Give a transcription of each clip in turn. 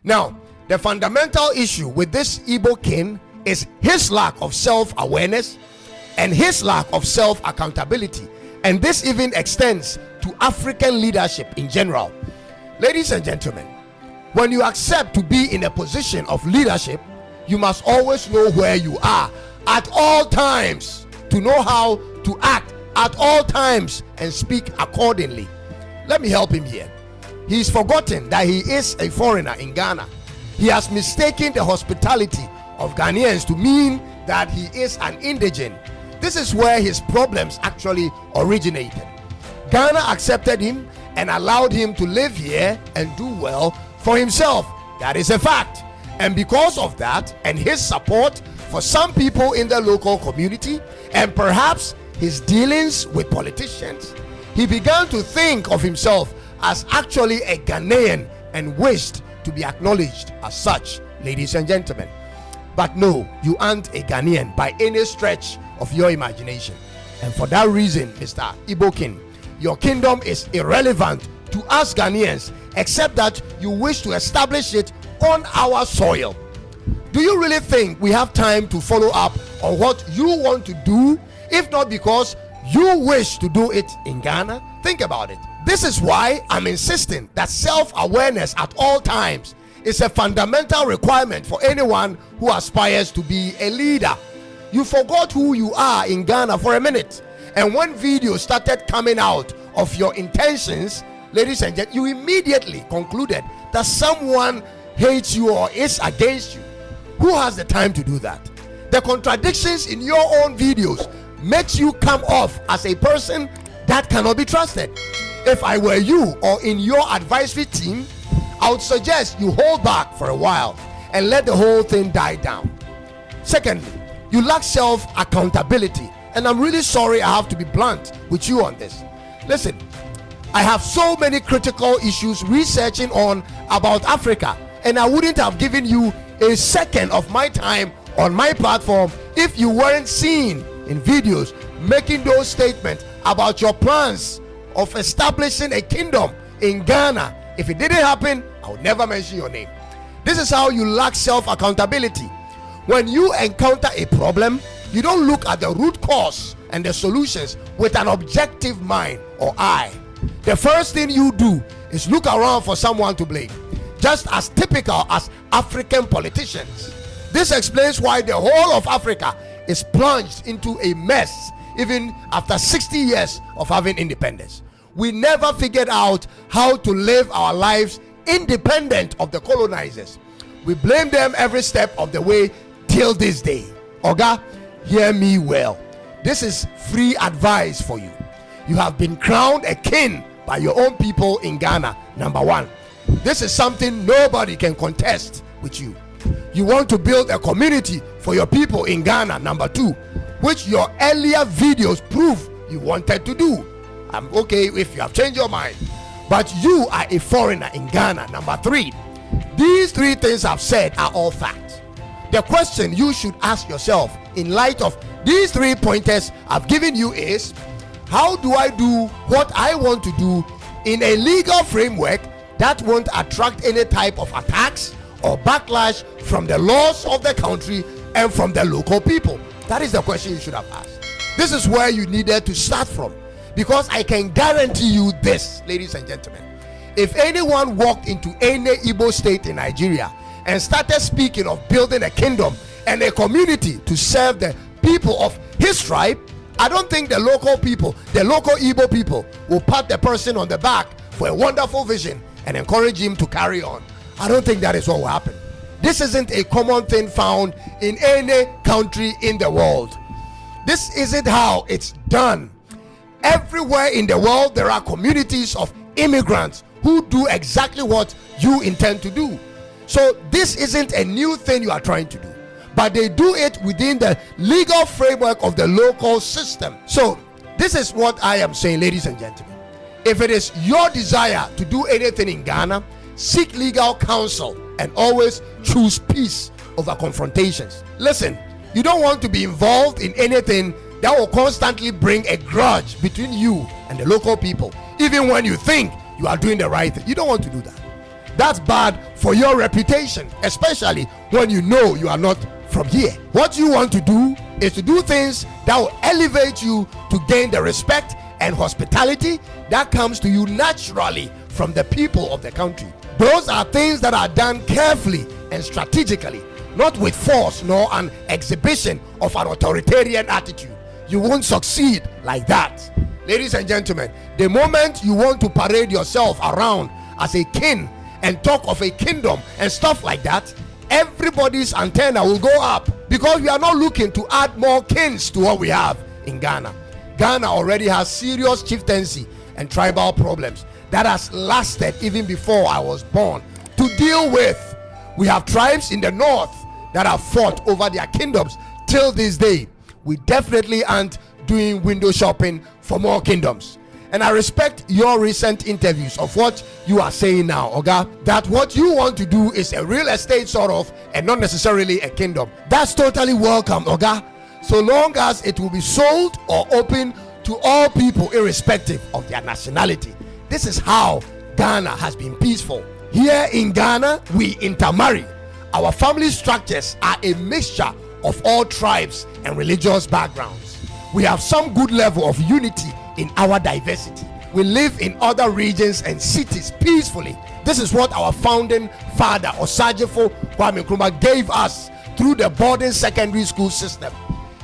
Now, the fundamental issue with this Igbo king is his lack of self-awareness and his lack of self-accountability. And this even extends to African leadership in general. Ladies and gentlemen, when you accept to be in a position of leadership, you must always know where you are at all times, to know how to act at all times and speak accordingly. Let me help him here. He's forgotten that he is a foreigner in Ghana. He has mistaken the hospitality of Ghanaians to mean that he is an indigent. This is where his problems actually originated. Ghana accepted him and allowed him to live here and do well for himself. That is a fact. And because of that and his support for some people in the local community and perhaps his dealings with politicians, he began to think of himself as actually a Ghanaian and wished to be acknowledged as such, ladies and gentlemen. But no, you aren't a Ghanaian by any stretch of your imagination. And for that reason, Mr. Igbo King, your kingdom is irrelevant to us Ghanaians, except that you wish to establish it on our soil. Do you really think we have time to follow up on what you want to do, if not because you wish to do it in Ghana? Think about it. This is why I'm insisting that self-awareness at all times is a fundamental requirement for anyone who aspires to be a leader. You forgot who you are in Ghana for a minute, and when videos started coming out of your intentions, ladies and gentlemen, you immediately concluded that someone hates you or is against you. Who has the time to do that? The contradictions in your own videos makes you come off as a person that cannot be trusted. If I were you or in your advisory team, I would suggest you hold back for a while and let the whole thing die down. Secondly, you lack self-accountability, and I'm really sorry I have to be blunt with you on this. Listen, I have so many critical issues researching on about Africa, and I wouldn't have given you a second of my time on my platform if you weren't seen in videos making those statements about your plans of establishing a kingdom in Ghana. If it didn't happen, I would never mention your name. This is how you lack self-accountability. When you encounter a problem, you don't look at the root cause and the solutions with an objective mind or eye. The first thing you do is look around for someone to blame, just as typical as African politicians. This explains why the whole of Africa is plunged into a mess even after 60 years of having independence. We never figured out how to live our lives independent of the colonizers. We blame them every step of the way till this day. Oga, hear me well. This is free advice for you. You have been crowned a king by your own people in Ghana, number one. This is something nobody can contest with you. You want to build a community for your people in Ghana, number two, which your earlier videos prove you wanted to do. I'm okay if you have changed your mind, but you are a foreigner in Ghana, number three. These three things I've said are all facts. The question you should ask yourself in light of these 3 pointers I've given you is, how do I do what I want to do in a legal framework that won't attract any type of attacks or backlash from the laws of the country and from the local people? That is the question you should have asked. This is where you needed to start from, because I can guarantee you this, ladies and gentlemen. If anyone walked into any Igbo state in Nigeria and started speaking of building a kingdom and a community to serve the people of his tribe, I don't think the local people, the local Igbo people, will pat the person on the back for a wonderful vision and encourage him to carry on. I don't think that is what will happen. This isn't a common thing found in any country in the world. This isn't how it's done. Everywhere in the world, there are communities of immigrants who do exactly what you intend to do. So this isn't a new thing you are trying to do, but they do it within the legal framework of the local system. So this is what I am saying, ladies and gentlemen. If it is your desire to do anything in Ghana, seek legal counsel and always choose peace over confrontations. Listen, you don't want to be involved in anything that will constantly bring a grudge between you and the local people, even when you think you are doing the right thing. You don't want to do that. That's bad for your reputation, especially when you know you are not from here. What you want to do is to do things that will elevate you to gain the respect and hospitality that comes to you naturally from the people of the country. Those are things that are done carefully and strategically, not with force nor an exhibition of an authoritarian attitude. You won't succeed like that. Ladies and gentlemen, the moment you want to parade yourself around as a king and talk of a kingdom and stuff like that, everybody's antenna will go up, because we are not looking to add more kings to what we have in Ghana. Ghana already has serious chieftaincy and tribal problems that has lasted even before I was born to deal with. We have tribes in the north that have fought over their kingdoms till this day. We definitely aren't doing window shopping for more kingdoms. And I respect your recent interviews of what you are saying now, Oga, that what you want to do is a real estate sort of, and not necessarily a kingdom. That's totally welcome, Oga, so long as it will be sold or open to all people irrespective of their nationality. This is how Ghana has been peaceful. Here in Ghana, we intermarry. Our family structures are a mixture of all tribes and religious backgrounds. We have some good level of unity in our diversity. We live in other regions and cities peacefully. This is what our founding father Osajefo Kwame Nkrumah gave us through the boarding secondary school system.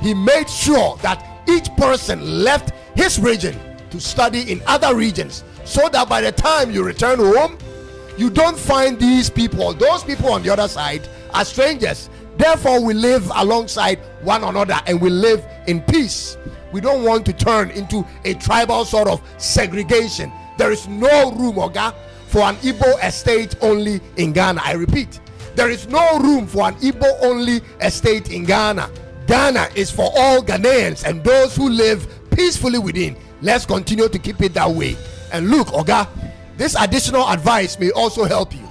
He made sure that each person left his region to study in other regions, so that by the time you return home, you don't find these people, those people on the other side, as strangers. Therefore, we live alongside one another and we live in peace. We don't want to turn into a tribal sort of segregation. There is no room, Oga, for an Igbo estate only in Ghana. I repeat, there is no room for an Igbo only estate in Ghana. Ghana is for all Ghanaians and those who live peacefully within. Let's continue to keep it that way. And look, Oga, this additional advice may also help you.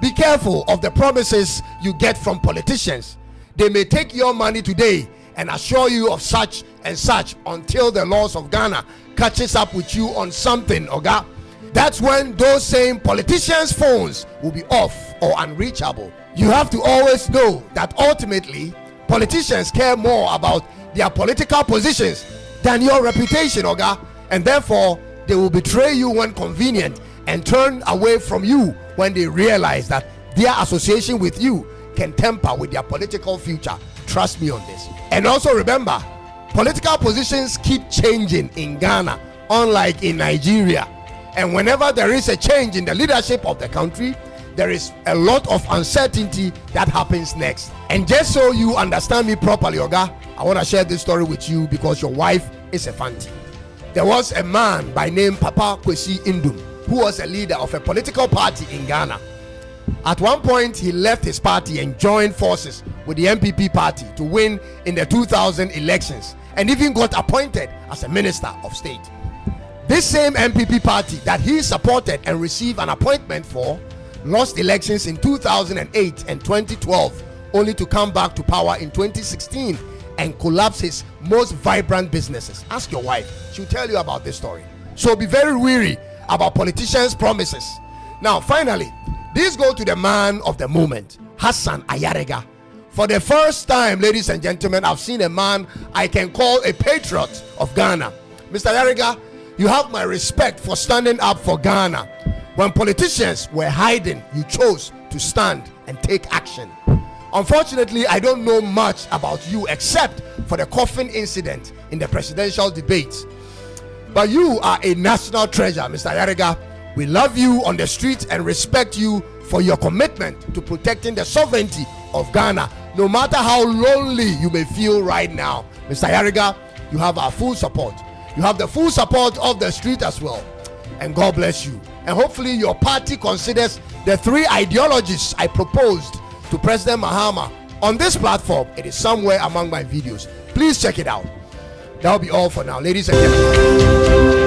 Be careful of the promises you get from politicians. They may take your money today and assure you of such and such until the laws of Ghana catches up with you on something, Oga. That's when those same politicians' phones will be off or unreachable. You have to always know that ultimately politicians care more about their political positions than your reputation, Oga, and therefore they will betray you when convenient and turn away from you when they realize that their association with you can temper with their political future. Trust me on this. And also remember, political positions keep changing in Ghana, unlike in Nigeria. And whenever there is a change in the leadership of the country, there is a lot of uncertainty that happens next. And just so you understand me properly, Oga, I want to share this story with you because your wife is a fanti. There was a man by name Papa Kwesi Indum who was a leader of a political party in Ghana. At one point, he left his party and joined forces with the MPP party to win in the 2000 elections, and even got appointed as a minister of state. This same MPP party that he supported and received an appointment for lost elections in 2008 and 2012, only to come back to power in 2016 and collapse his most vibrant businesses. Ask your wife, she'll tell you about this story. So be very wary about politicians' promises. Now finally, these go to the man of the moment, Hassan Ayariga. For the first time, ladies and gentlemen, I've seen a man I can call a patriot of Ghana. Mr. Ayariga, you have my respect for standing up for Ghana. When politicians were hiding, you chose to stand and take action. Unfortunately, I don't know much about you except for the coffin incident in the presidential debates. But you are a national treasure, Mr. Ayariga. We love you on the street and respect you for your commitment to protecting the sovereignty of Ghana, no matter how lonely you may feel right now. Mr. Ayariga, you have our full support. You have the full support of the street as well. And God bless you. And hopefully your party considers the 3 ideologies I proposed to President Mahama on this platform. It is somewhere among my videos. Please check it out. That'll be all for now, ladies and gentlemen.